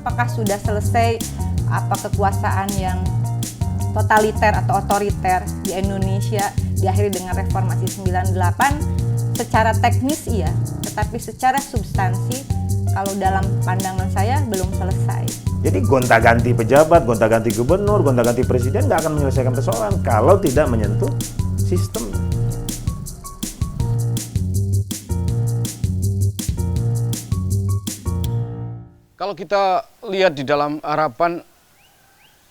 apakah sudah selesai apa kekuasaan yang totaliter atau otoriter di Indonesia diakhiri dengan reformasi 98? Secara teknis iya, tetapi secara substansi kalau dalam pandangan saya belum selesai. Jadi gonta-ganti pejabat, gonta-ganti gubernur, gonta-ganti presiden nggak akan menyelesaikan persoalan kalau tidak menyentuh sistem. Kalau kita lihat di dalam harapan,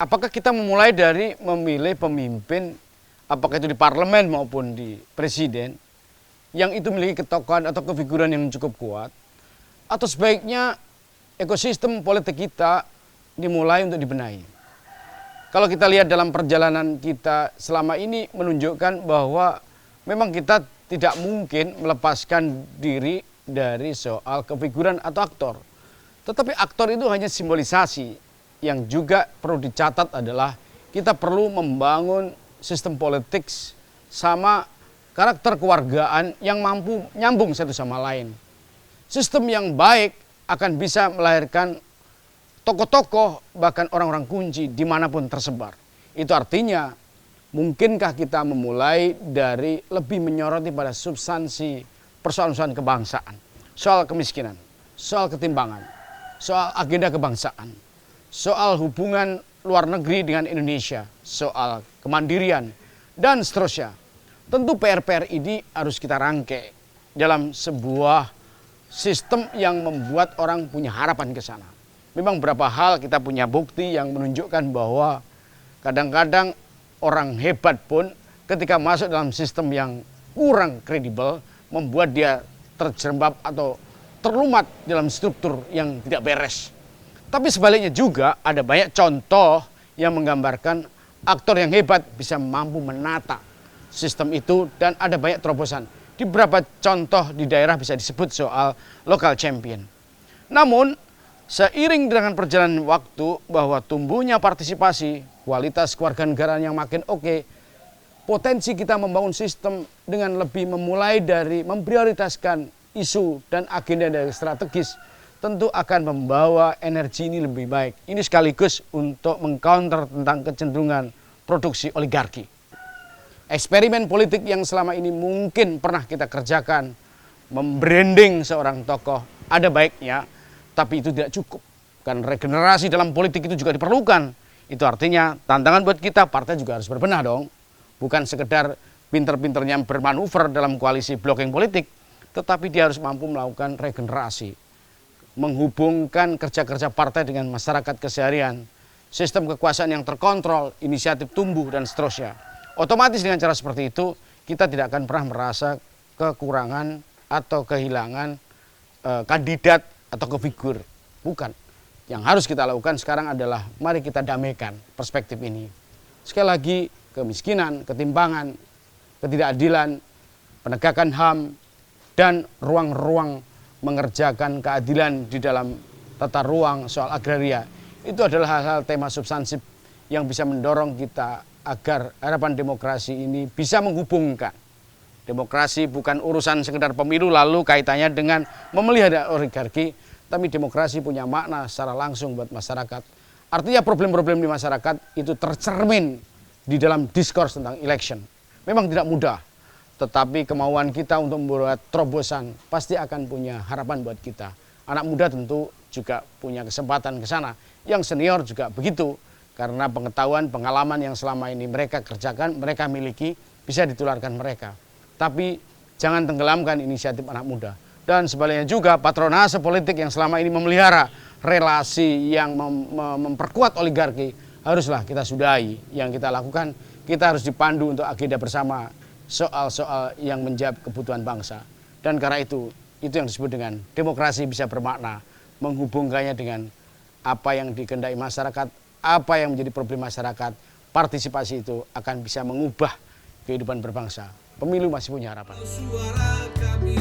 apakah kita memulai dari memilih pemimpin, apakah itu di parlemen maupun di presiden, yang itu memiliki ketokohan atau kefiguran yang cukup kuat, atau sebaiknya ekosistem politik kita dimulai untuk dibenahi. Kalau kita lihat dalam perjalanan kita selama ini menunjukkan bahwa memang kita tidak mungkin melepaskan diri dari soal kefiguran atau aktor. Tetapi aktor itu hanya simbolisasi. Yang juga perlu dicatat adalah kita perlu membangun sistem politik sama karakter kewargaan yang mampu nyambung satu sama lain. Sistem yang baik akan bisa melahirkan tokoh-tokoh, bahkan orang-orang kunci dimanapun tersebar. Itu artinya, mungkinkah kita memulai dari lebih menyoroti pada substansi persoalan-persoalan kebangsaan, soal kemiskinan, soal ketimpangan, soal agenda kebangsaan, soal hubungan luar negeri dengan Indonesia, soal kemandirian, dan seterusnya. Tentu PR-PR ini harus kita rangkai dalam sebuah sistem yang membuat orang punya harapan ke sana. Memang beberapa hal kita punya bukti yang menunjukkan bahwa kadang-kadang orang hebat pun ketika masuk dalam sistem yang kurang kredibel, membuat dia terjerembab atau terlumat dalam struktur yang tidak beres. Tapi sebaliknya juga ada banyak contoh yang menggambarkan aktor yang hebat bisa mampu menata sistem itu dan ada banyak terobosan. Di beberapa contoh di daerah bisa disebut soal local champion. Namun seiring dengan perjalanan waktu bahwa tumbuhnya partisipasi, kualitas kewarganegaraan yang makin oke, potensi kita membangun sistem dengan lebih memulai dari memprioritaskan isu dan agenda dari strategis tentu akan membawa energi ini lebih baik. Ini sekaligus untuk mengcounter tentang kecenderungan produksi oligarki. Eksperimen politik yang selama ini mungkin pernah kita kerjakan, membranding seorang tokoh, ada baiknya, tapi itu tidak cukup. Karena regenerasi dalam politik itu juga diperlukan. Itu artinya tantangan buat kita, partai juga harus berbenah dong. Bukan sekedar pinter-pinternya bermanuver dalam koalisi blocking politik, tetapi dia harus mampu melakukan regenerasi, menghubungkan kerja-kerja partai dengan masyarakat keseharian, sistem kekuasaan yang terkontrol, inisiatif tumbuh, dan seterusnya. Otomatis dengan cara seperti itu, kita tidak akan pernah merasa kekurangan atau kehilangan kandidat atau kefigur. Bukan. Yang harus kita lakukan sekarang adalah mari kita damaikan perspektif ini. Sekali lagi, kemiskinan, ketimpangan, ketidakadilan, penegakan HAM, dan ruang-ruang mengerjakan keadilan di dalam tata ruang soal agraria. Itu adalah hal-hal tema substansif yang bisa mendorong kita agar harapan demokrasi ini bisa menghubungkan. Demokrasi bukan urusan sekedar pemilu lalu kaitannya dengan memelihara oligarki, tapi demokrasi punya makna secara langsung buat masyarakat. Artinya problem-problem di masyarakat itu tercermin di dalam diskurs tentang election. Memang tidak mudah, tetapi kemauan kita untuk membuat terobosan pasti akan punya harapan buat kita. Anak muda tentu juga punya kesempatan ke sana. Yang senior juga begitu, karena pengetahuan, pengalaman yang selama ini mereka kerjakan, mereka miliki, bisa ditularkan mereka. Tapi jangan tenggelamkan inisiatif anak muda. Dan sebaliknya juga patronase politik yang selama ini memelihara relasi yang memperkuat oligarki, haruslah kita sudahi. Yang kita lakukan, kita harus dipandu untuk agenda bersama soal-soal yang menjawab kebutuhan bangsa. Dan karena itu yang disebut dengan demokrasi bisa bermakna, menghubungkannya dengan apa yang dikehendaki masyarakat, apa yang menjadi problem masyarakat. Partisipasi itu akan bisa mengubah kehidupan berbangsa. Pemilu masih punya harapan. Suara kami